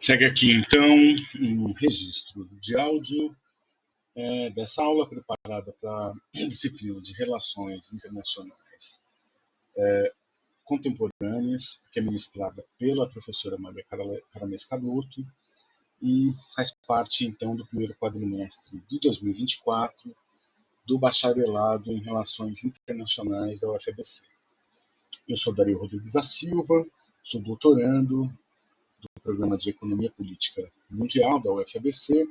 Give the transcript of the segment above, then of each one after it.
Segue aqui, então, um registro de áudio dessa aula preparada para a disciplina de Relações Internacionais Contemporâneas, que é ministrada pela professora Maria Caramês Carlotto e faz parte, então, do primeiro quadrimestre de 2024 do Bacharelado em Relações Internacionais da UFABC. Eu sou Dario Rodrigues da Silva, sou doutorando do Programa de Economia Política Mundial da UFABC,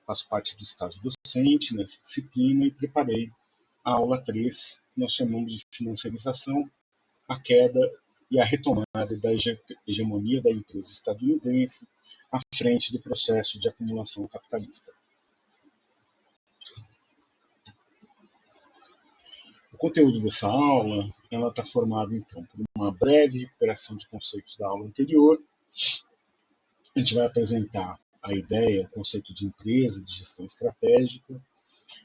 faço parte do estágio docente nessa disciplina e preparei a aula 3, que nós chamamos de Financiarização, a queda e a retomada da hegemonia da empresa estadunidense à frente do processo de acumulação capitalista. O conteúdo dessa aula está formado, então, por uma breve recuperação de conceitos da aula anterior. A gente vai apresentar a ideia, o conceito de empresa, de gestão estratégica,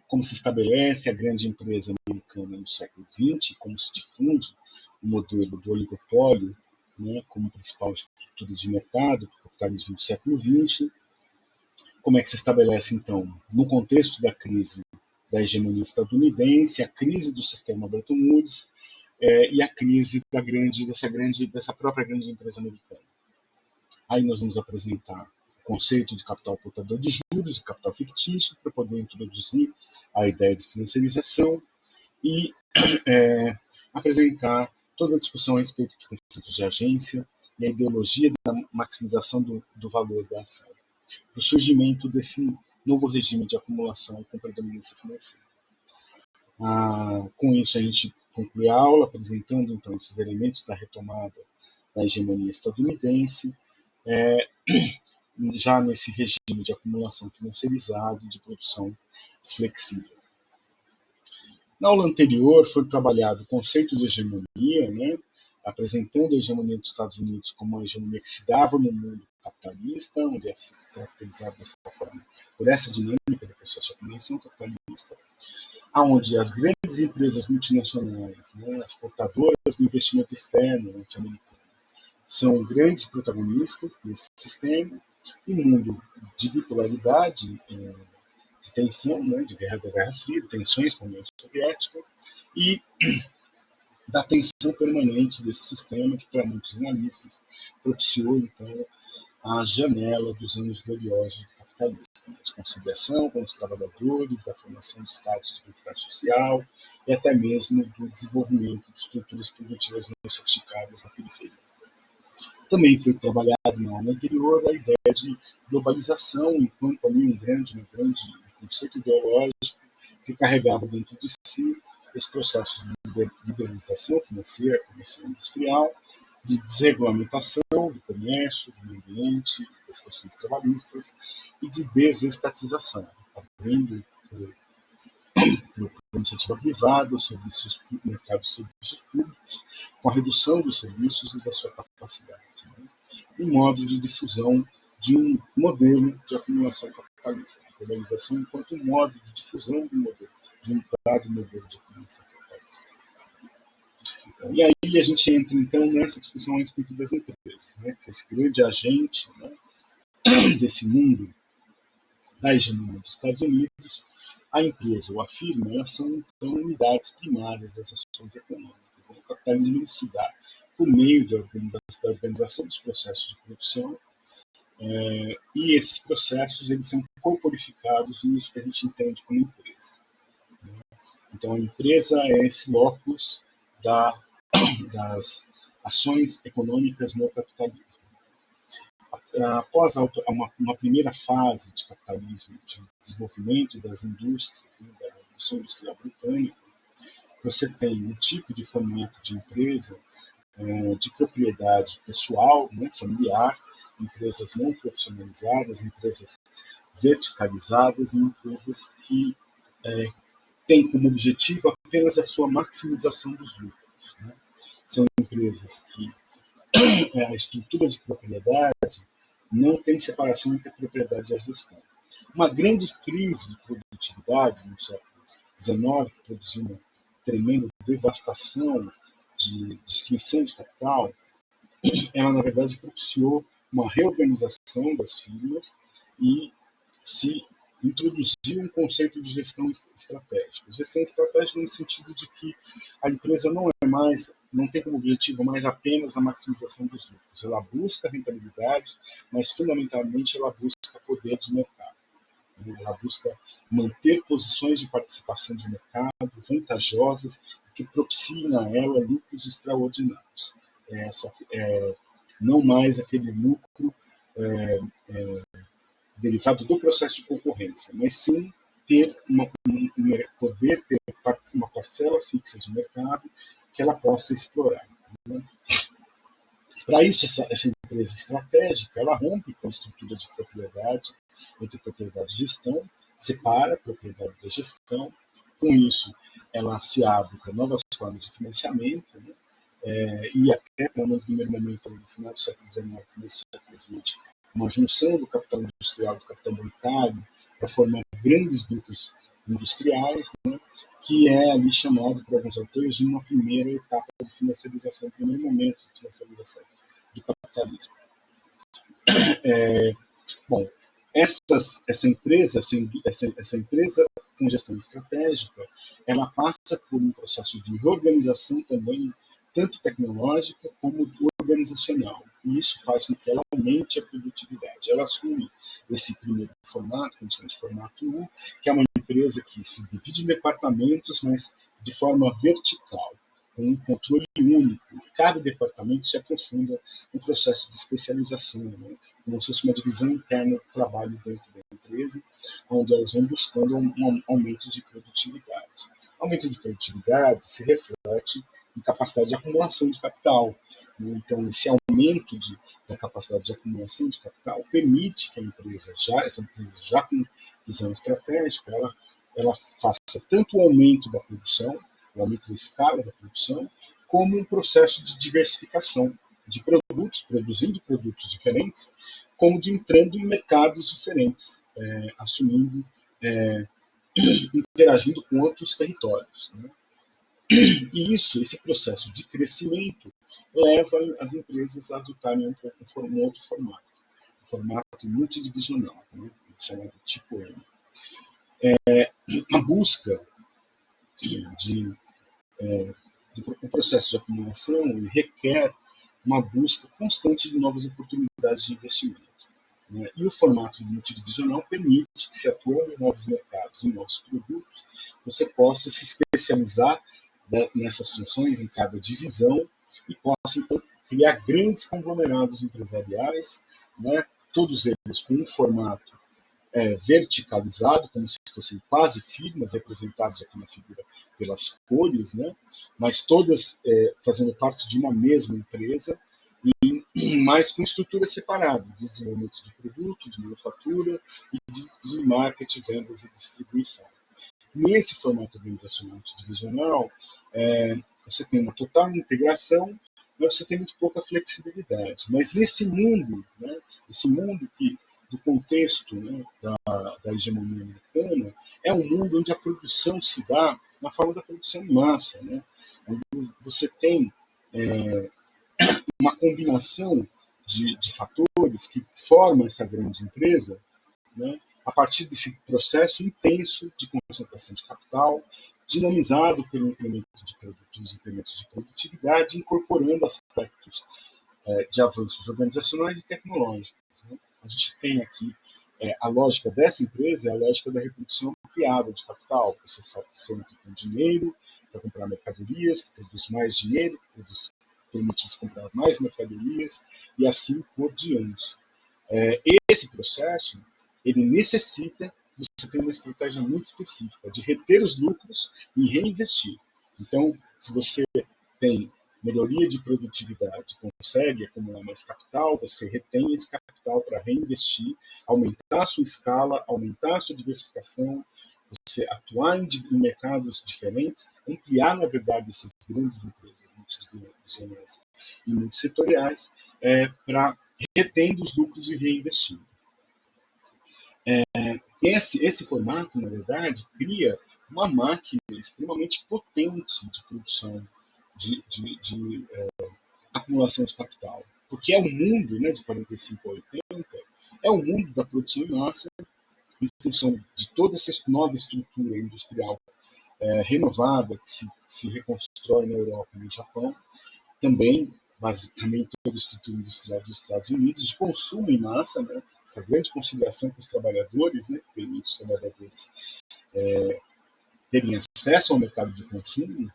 como se estabelece a grande empresa americana no século XX, como se difunde o modelo do oligopólio, como principal estrutura de mercado do capitalismo do século XX, como é que se estabelece, então, no contexto da crise da hegemonia estadunidense, a crise do sistema Bretton Woods e a crise dessa própria grande empresa americana. Aí nós vamos apresentar o conceito de capital portador de juros e capital fictício para poder introduzir a ideia de financiarização e apresentar toda a discussão a respeito de conflitos de agência e a ideologia da maximização do valor da ação, para o surgimento desse novo regime de acumulação com predominância financeira. Com isso, a gente conclui a aula apresentando, então, esses elementos da retomada da hegemonia estadunidense, já nesse regime de acumulação financiarizado e de produção flexível. Na aula anterior foi trabalhado o conceito de hegemonia, apresentando a hegemonia dos Estados Unidos como uma hegemonia que se dava no mundo capitalista, onde é caracterizado dessa forma por essa dinâmica do processo de acumulação capitalista, onde as grandes empresas multinacionais, as portadoras do investimento externo norte-americano, são grandes protagonistas desse sistema, um mundo de bipolaridade, de tensão, da Guerra Fria, de tensões com a União Soviética, e da tensão permanente desse sistema que, para muitos analistas, propiciou, então, a janela dos anos gloriosos do capitalismo, de conciliação com os trabalhadores, da formação de estados de bem-estar social e até mesmo do desenvolvimento de estruturas produtivas mais sofisticadas na periferia. Também foi trabalhado na aula anterior a ideia de globalização enquanto ali um grande conceito ideológico que carregava dentro de si esse processo de liberalização financeira, comercial e industrial, de desregulamentação do comércio, do meio ambiente, das questões trabalhistas e de desestatização, abrindo para a iniciativa privada, o mercado de serviços públicos, com a redução dos serviços e da sua capacidade. Um modo de difusão de um modelo de acumulação capitalista. A globalização enquanto um modo de difusão de um dado modelo de acumulação capitalista. E aí a gente entra, então, nessa discussão a respeito das empresas, esse grande agente desse mundo da hegemonia dos Estados Unidos. A empresa ou a firma, elas são, então, unidades primárias das ações econômicas. O capitalismo se dá por meio da organização dos processos de produção, e esses processos eles são corporificados nisso que a gente entende como empresa. Então, a empresa é esse locus das ações econômicas no capitalismo. Após uma primeira fase de capitalismo, de desenvolvimento das indústrias, da Revolução Industrial Britânica, você tem um tipo de formato de empresa de propriedade pessoal, familiar, empresas não profissionalizadas, empresas verticalizadas e empresas que têm como objetivo apenas a sua maximização dos lucros. São empresas que a estrutura de propriedade não tem separação entre a propriedade e a gestão. Uma grande crise de produtividade no século XIX, que produziu uma tremenda devastação de destruição de capital, ela, na verdade, propiciou uma reorganização das firmas e se introduziu um conceito de gestão estratégica. Gestão estratégica no sentido de que a empresa não tem como objetivo mais apenas a maximização dos lucros. Ela busca rentabilidade, mas fundamentalmente ela busca poder de mercado. Ela busca manter posições de participação de mercado vantajosas que propiciem a ela lucros extraordinários. Não mais aquele lucro derivado do processo de concorrência, mas sim poder ter uma parcela fixa de mercado que ela possa explorar. Né? Para isso, essa empresa estratégica, ela rompe com a estrutura de propriedade, entre propriedade e gestão, separa a propriedade da gestão, com isso ela se abre para novas formas de financiamento, né? E até, no primeiro momento, no final do século XIX, começo do século XX, uma junção do capital industrial e do capital bancário para formar grandes grupos industriais, né, que é ali chamado por alguns autores de uma primeira etapa de financiarização, primeiro momento de financiarização do capitalismo. Bom, essa empresa com gestão estratégica, ela passa por um processo de reorganização também, tanto tecnológica como organizacional. E isso faz com que ela aumente a produtividade. Ela assume esse primeiro formato, que a gente chama de formato U, que é uma empresa que se divide em departamentos, mas de forma vertical, com um controle único. Cada departamento se aprofunda no processo de especialização, né? Como se fosse uma divisão interna do trabalho dentro da empresa, onde elas vão buscando um aumento de produtividade. Aumento de produtividade se reflete em capacidade de acumulação de capital. Então, esse aumento da capacidade de acumulação de capital permite que essa empresa já com visão estratégica, ela faça tanto o aumento da produção, o aumento da escala da produção, como um processo de diversificação de produtos, produzindo produtos diferentes, como de entrando em mercados diferentes, interagindo com outros territórios. Né? E esse processo de crescimento leva as empresas a adotarem um outro formato, um formato multidivisional, né? Chamado tipo M. A busca do processo de acumulação requer uma busca constante de novas oportunidades de investimento. Né? E o formato multidivisional permite que, se atuando em novos mercados e novos produtos, você possa se especializar nessas funções em cada divisão e possa, então, criar grandes conglomerados empresariais, né? Todos eles com um formato verticalizado, como se fossem quase firmas, representadas aqui na figura pelas cores, né? Mas todas fazendo parte de uma mesma empresa, mas com estruturas separadas, de desenvolvimento de produto, de manufatura e de marketing, vendas e distribuição. Nesse formato organizacional multidivisional, você tem uma total integração, mas você tem muito pouca flexibilidade. Mas nesse mundo, né, esse mundo do contexto, né, da hegemonia americana, é um mundo onde a produção se dá na forma da produção em massa, né, onde você tem uma combinação de fatores que formam essa grande empresa, né, a partir desse processo intenso de concentração de capital, dinamizado pelo incremento de produtos, incrementos de produtividade, incorporando aspectos de avanços organizacionais e tecnológicos. Né? A gente tem aqui a lógica dessa empresa, é a lógica da reprodução ampliada de capital. Você sempre tem dinheiro para comprar mercadorias, que produz mais dinheiro, que permite você comprar mais mercadorias, e assim por diante. Esse processo, ele necessita você ter uma estratégia muito específica de reter os lucros e reinvestir. Então, se você tem melhoria de produtividade, consegue acumular mais capital, você retém esse capital para reinvestir, aumentar a sua escala, aumentar a sua diversificação, você atuar em mercados diferentes, ampliar, na verdade, essas grandes empresas multidimensionais e multissetoriais, para retendo os lucros e reinvestindo. Esse formato, na verdade, cria uma máquina extremamente potente de produção, de acumulação de capital. porque é um mundo, né, de 45 a 80, é um mundo da produção em massa, em função de toda essa nova estrutura industrial renovada que se reconstrói na Europa e no Japão, também basicamente toda a estrutura industrial dos Estados Unidos, de consumo em massa, né, essa grande conciliação com os trabalhadores, né, que permite os trabalhadores terem acesso ao mercado de consumo.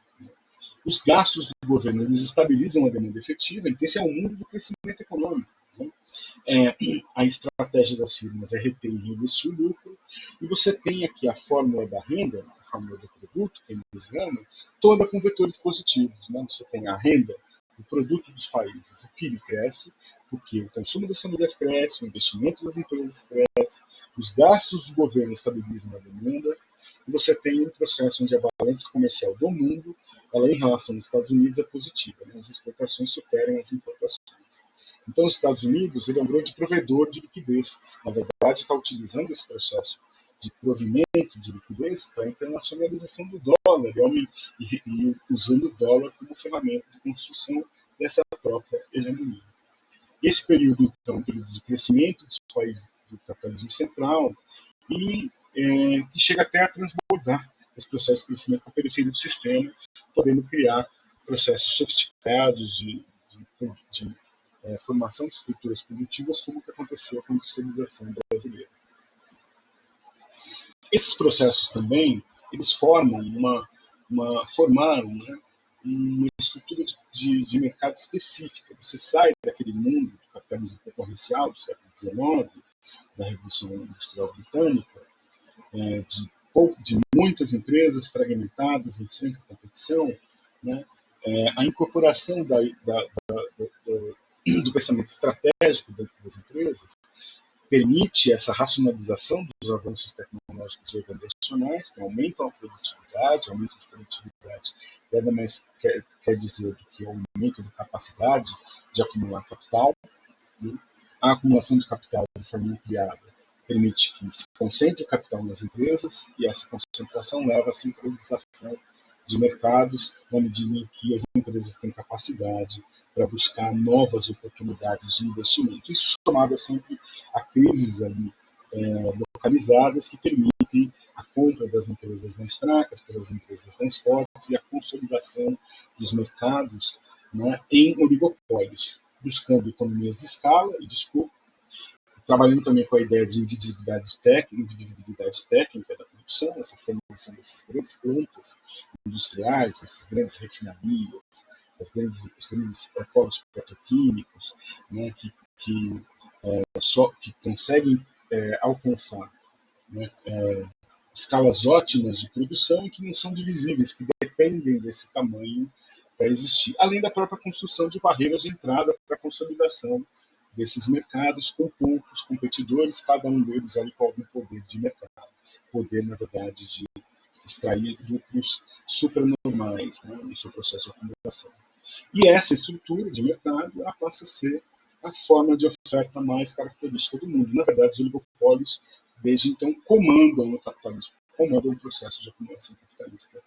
Os gastos do governo eles estabilizam a demanda efetiva, então esse é o mundo do crescimento econômico. Né? A estratégia das firmas é reter e reinvestir o lucro, e você tem aqui a fórmula da renda, a fórmula do produto, keynesiana, toda com vetores positivos. Né? Você tem a renda, o produto dos países, o PIB cresce, porque o consumo das famílias cresce, o investimento das empresas cresce, os gastos do governo estabilizam a demanda, e você tem um processo onde a balança comercial do mundo, ela em relação aos Estados Unidos é positiva, né? As exportações superam as importações. Então, os Estados Unidos ele é um grande provedor de liquidez. Na verdade, está utilizando esse processo de provimento de liquidez para a internacionalização do dólar e usando o dólar como ferramenta de construção dessa própria hegemonia. Esse período, então, é um período de crescimento dos países do capitalismo central e que chega até a transbordar esse processo de crescimento para a periferia do sistema, podendo criar processos sofisticados de formação de estruturas produtivas, como o que aconteceu com a industrialização brasileira. Esses processos também, eles formaram, né, uma estrutura de mercado específica. Você sai daquele mundo do capitalismo concorrencial do século XIX, da Revolução Industrial Britânica, de muitas empresas fragmentadas em franca competição, né, a incorporação do pensamento estratégico dentro das empresas permite essa racionalização dos avanços tecnológicos e organizacionais que aumentam a produtividade. Aumento de produtividade nada mais quer dizer do que o aumento da capacidade de acumular capital. Né? A acumulação de capital de forma ampliada permite que se concentre o capital nas empresas e essa concentração leva à centralização de mercados, na medida em que as empresas têm capacidade para buscar novas oportunidades de investimento. Isso somado sempre a crises ali localizadas que permitem a compra das empresas mais fracas pelas empresas mais fortes e a consolidação dos mercados, né, em oligopólios, buscando economias de escala e trabalhando também com a ideia de indivisibilidade técnica da produção, essa formação dessas grandes plantas industriais, essas grandes refinarias, os grandes polos petroquímicos, né, que conseguem alcançar, né, escalas ótimas de produção e que não são divisíveis, que dependem desse tamanho para existir, além da própria construção de barreiras de entrada para a consolidação desses mercados com poucos competidores, cada um deles ali com algum poder de mercado, poder, na verdade, de extrair lucros supranormais, né, no seu processo de acumulação. E essa estrutura de mercado ela passa a ser a forma de oferta mais característica do mundo. Na verdade, os oligopólios, desde então, comandam o capitalismo, comandam o processo de acumulação capitalista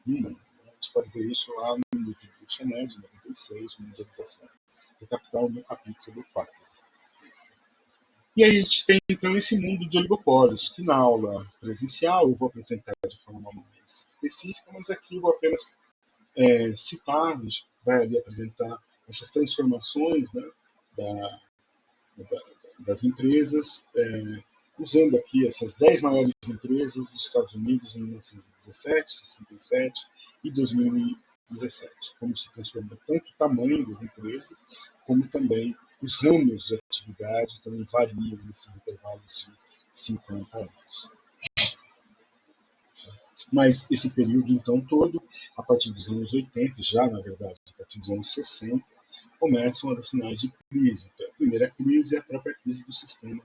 no mundo. A gente pode ver isso lá no livro do Chanel, de 96, Mundialização do Capital, no capítulo 4. E aí a gente tem, então, esse mundo de oligopólios, que na aula presencial eu vou apresentar de forma mais específica, mas aqui eu vou apenas citar, a gente vai ali apresentar essas transformações, né, das empresas, usando aqui essas 10 maiores empresas dos Estados Unidos em 1917, 67 e 2017, como se transformou tanto o tamanho das empresas, como também os ramos de atividade também variam nesses intervalos de 50 anos. Mas esse período, então, todo, a partir dos anos 80, já na verdade, a partir dos anos 60, começam a dar sinais de crise. Então, a primeira crise é a própria crise do sistema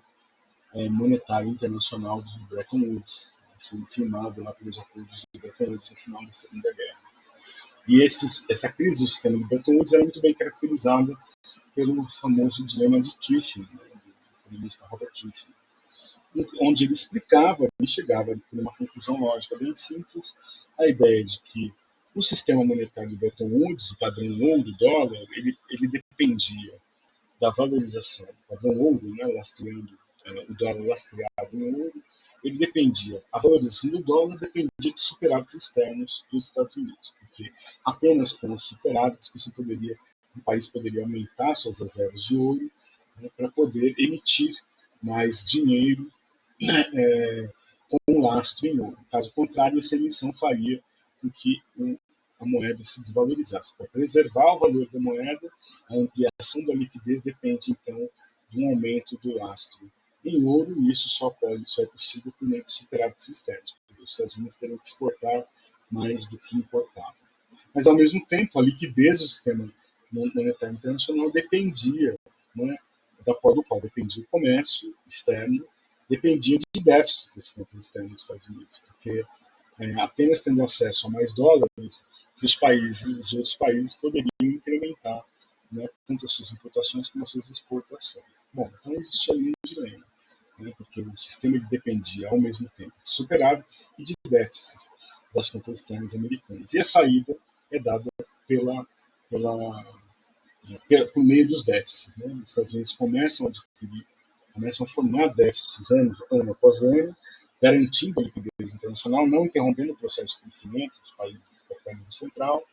monetário internacional de Bretton Woods, foi firmado lá pelos acordos de Bretton Woods no final da Segunda Guerra. E essa crise do sistema de Bretton Woods era muito bem caracterizada pelo famoso dilema de Triffin, né, do economista Robert Triffin, onde ele explicava e chegava a uma conclusão lógica bem simples, a ideia de que o sistema monetário de Bretton Woods, do padrão ouro, dólar, ele dependia da valorização, o padrão ouro, né, lastreando, o dólar lastreado em ouro, ele dependia, a valorização do dólar dependia de superávites externos dos Estados Unidos, porque apenas com os superávites um país poderia aumentar suas reservas de ouro, né, para poder emitir mais dinheiro com um lastro em ouro. Caso contrário, essa emissão faria com que a moeda se desvalorizasse. Para preservar o valor da moeda, a ampliação da liquidez depende, então, de um aumento do lastro em ouro, e isso só é possível por meio de superávites externos. Os Estados Unidos teriam que exportar mais do que importavam. Mas, ao mesmo tempo, a liquidez do sistema monetário internacional dependia, né, do qual dependia o comércio externo, dependia de déficits das contas externas dos Estados Unidos, porque apenas tendo acesso a mais dólares, que os outros países poderiam incrementar, né, tanto as suas importações como as suas exportações. Bom, então existia ali um dilema, né, porque o sistema dependia ao mesmo tempo de superávites e de déficits das contas externas americanas. E a saída é dada por meio dos déficits. Né? Os Estados Unidos começam a formar déficits ano após ano, garantindo a liquidez internacional, não interrompendo o processo de crescimento dos países capitalismo central,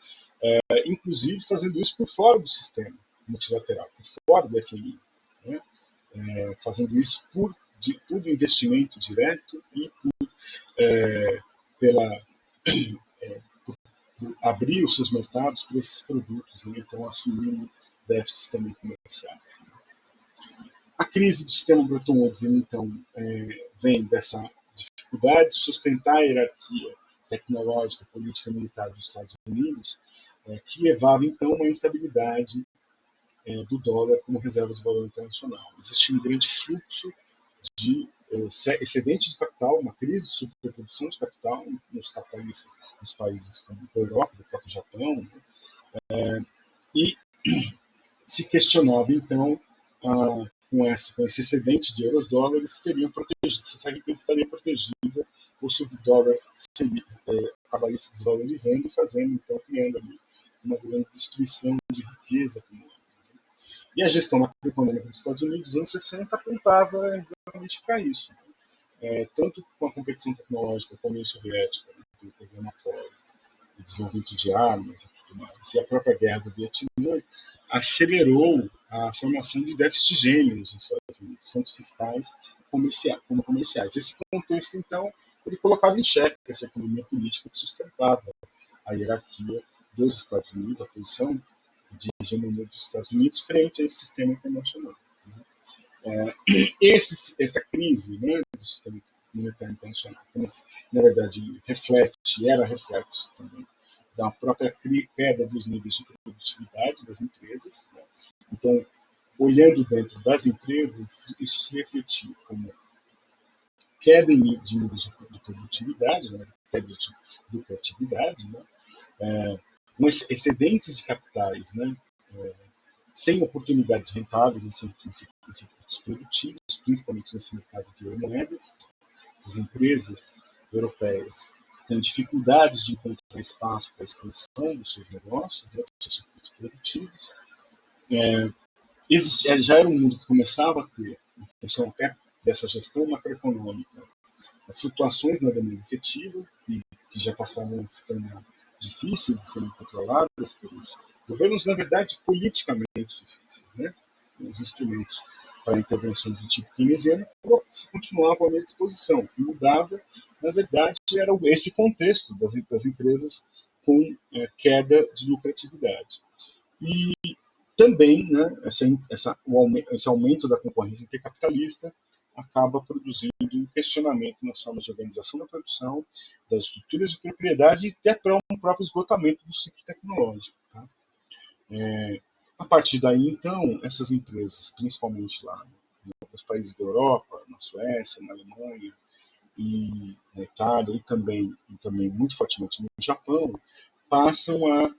inclusive fazendo isso por fora do sistema multilateral, por fora do FMI, né? Fazendo isso por investimento direto e por abrir os seus mercados para esses produtos, né? Então assumindo déficits também comerciais. Né? A crise do sistema Bretton Woods, então, vem dessa dificuldade de sustentar a hierarquia tecnológica, política e militar dos Estados Unidos, que levava, então, a uma instabilidade do dólar como reserva de valor internacional. Existia um grande fluxo de excedente de capital, uma crise de superprodução de capital nos países como a Europa, do próprio Japão, né? E se questionava, então, com esse excedente de euros-dólares, se essa riqueza estaria protegida ou se o dólar acabaria se desvalorizando, então, criando ali uma grande destruição de riqueza acumulada. E a gestão macroeconômica dos Estados Unidos nos anos 60 apontava exatamente para isso. Tanto com a competição tecnológica com a União Soviética, né, pelo programa Apollo, o desenvolvimento de armas e tudo mais, e a própria guerra do Vietnã, acelerou a formação de déficits gêmeos nos Estados Unidos, tanto fiscais como comerciais. Esse contexto, então, ele colocava em xeque essa economia política que sustentava a hierarquia dos Estados Unidos, a posição de hegemonia dos Estados Unidos frente a esse sistema internacional. Essa crise, né, do sistema monetário internacional, então, na verdade, era reflexo também da própria queda dos níveis de produtividade das empresas. Né? Então, olhando dentro das empresas, isso se refletiu como queda de níveis de produtividade, né? Queda de lucratividade, né? Excedentes de capitais, né? Sem oportunidades rentáveis em circuitos produtivos, principalmente nesse mercado de moedas. As empresas europeias têm dificuldades de encontrar espaço para a expansão dos seus negócios, dos seus circuitos produtivos. Já era um mundo que começava a ter, em função até dessa gestão macroeconômica, flutuações na demanda efetiva, que já passavam a se tornar difíceis de serem controladas pelos governos, na verdade, politicamente difíceis. Né? Os instrumentos para intervenções do tipo keynesiano se continuavam à minha disposição. O que mudava, na verdade, era esse contexto das empresas com queda de lucratividade. E também, né, esse aumento da concorrência intercapitalista acaba produzindo um questionamento nas formas de organização da produção, das estruturas de propriedade e até para um próprio esgotamento do ciclo tecnológico. Tá? A partir daí, então, essas empresas, principalmente lá nos países da Europa, na Suécia, na Alemanha e na Itália e também muito fortemente no Japão, passam a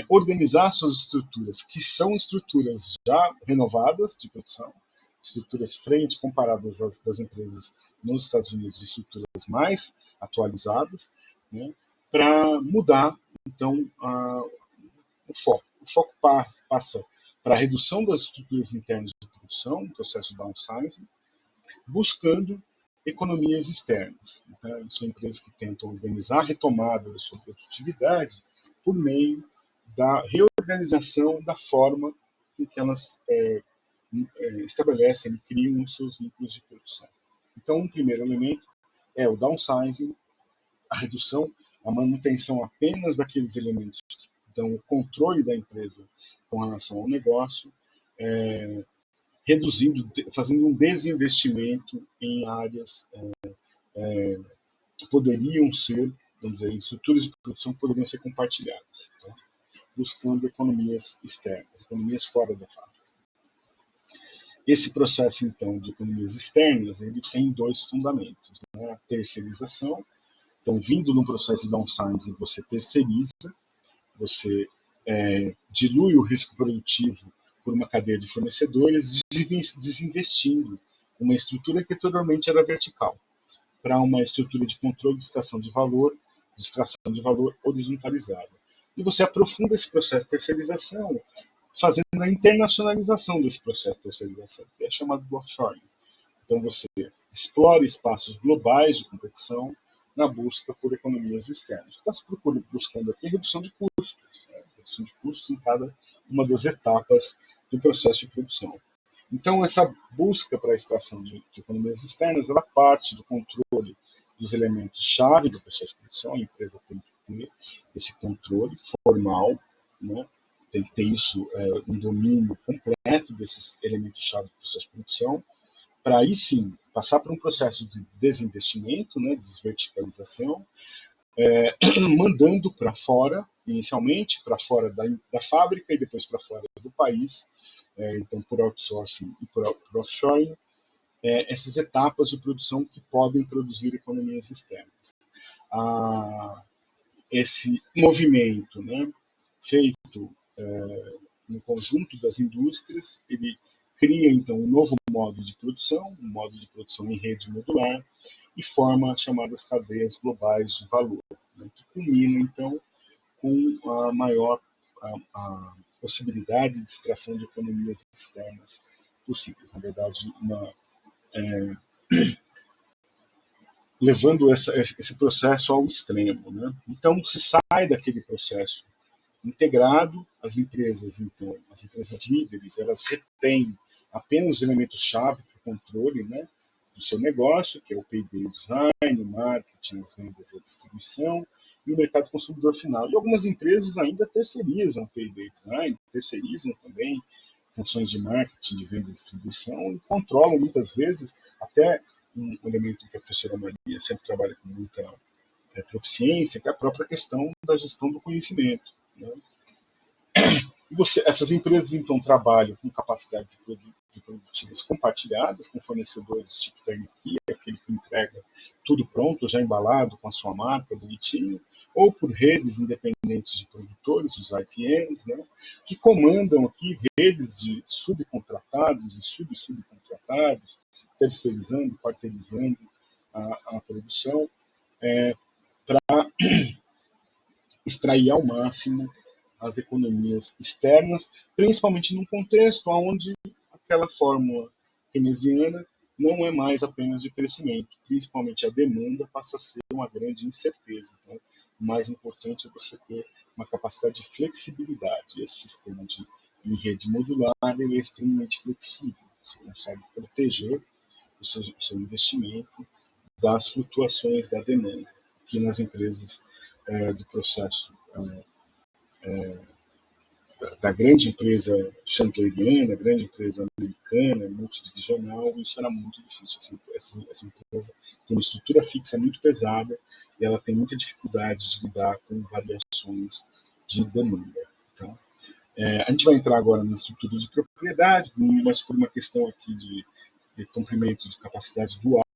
organizar suas estruturas, que são estruturas já renovadas de produção, estruturas frente comparadas às das empresas nos Estados Unidos, estruturas mais atualizadas, né, para mudar, então, o foco. O foco passa para a redução das estruturas internas de produção, um processo de downsizing, buscando economias externas. Então, são empresas que tentam organizar a retomada da sua produtividade por meio da reorganização da forma em que elas estabelecem e criam os seus vínculos de produção. Então, um primeiro elemento é o downsizing, a redução, a manutenção apenas daqueles elementos que dão o controle da empresa com relação ao negócio, reduzindo, fazendo um desinvestimento em áreas que poderiam ser, vamos dizer, estruturas de produção que poderiam ser compartilhadas, tá? Buscando economias externas, economias fora da fábrica. Esse processo, então, de economias externas, ele tem dois fundamentos, né? A terceirização. Então, vindo num processo de downsizing, você terceiriza, você dilui o risco produtivo por uma cadeia de fornecedores, desinvestindo uma estrutura que anteriormente era vertical, para uma estrutura de controle de extração de valor horizontalizada. E você aprofunda esse processo de terceirização, fazendo a internacionalização desse processo de terceirização, que é chamado de offshoring. Então, você explora espaços globais de competição na busca por economias externas. Está se buscando aqui redução de custos, né? Redução de custos em cada uma das etapas do processo de produção. Então, essa busca para a extração de economias externas, ela parte do controle dos elementos-chave do processo de produção. A empresa tem que ter esse controle formal, né? Tem que ter isso, um domínio completo desses elementos-chave do processo de produção, para aí sim passar por um processo de desinvestimento, né, desverticalização, mandando para fora, inicialmente para fora da fábrica e depois para fora do país, então por outsourcing e por offshoring, essas etapas de produção que podem produzir economias externas. Esse movimento, né, feito no conjunto das indústrias, ele cria então um novo modo de produção, um modo de produção em rede modular, e forma as chamadas cadeias globais de valor, né, que culmina então com a maior a possibilidade de extração de economias externas possíveis. Na verdade, levando esse processo ao extremo, né? Então, se sai daquele processo integrado, as empresas líderes, elas retêm apenas os elementos-chave para o controle, né, do seu negócio, que é o P&D, o design, o marketing, as vendas e a distribuição, e o mercado consumidor final. E algumas empresas ainda terceirizam o P&D design, terceirizam também funções de marketing, de venda e distribuição, e controlam muitas vezes até um elemento que a professora Maria sempre trabalha com muita proficiência, que é a própria questão da gestão do conhecimento, né? Essas empresas, então, trabalham com capacidades produtivas compartilhadas com fornecedores tipo turnkey, aquele que entrega tudo pronto, já embalado, com a sua marca, bonitinho, ou por redes independentes de produtores, os IPNs, né, que comandam aqui redes de subcontratados e subcontratados, terceirizando, quarteirizando a produção, para extrair ao máximo as economias externas, principalmente num contexto onde aquela fórmula keynesiana não é mais apenas de crescimento, principalmente a demanda passa a ser uma grande incerteza. Então, o mais importante é você ter uma capacidade de flexibilidade. Esse sistema em rede modular ele é extremamente flexível. Você consegue proteger o seu investimento das flutuações da demanda, que nas empresas do processo da grande empresa chandleriana, grande empresa americana, multidivisional, isso era muito difícil. Essa empresa tem uma estrutura fixa muito pesada e ela tem muita dificuldade de lidar com variações de demanda. Tá? A gente vai entrar agora na estrutura de propriedade, mas por uma questão aqui de comprimento de capacidade dual,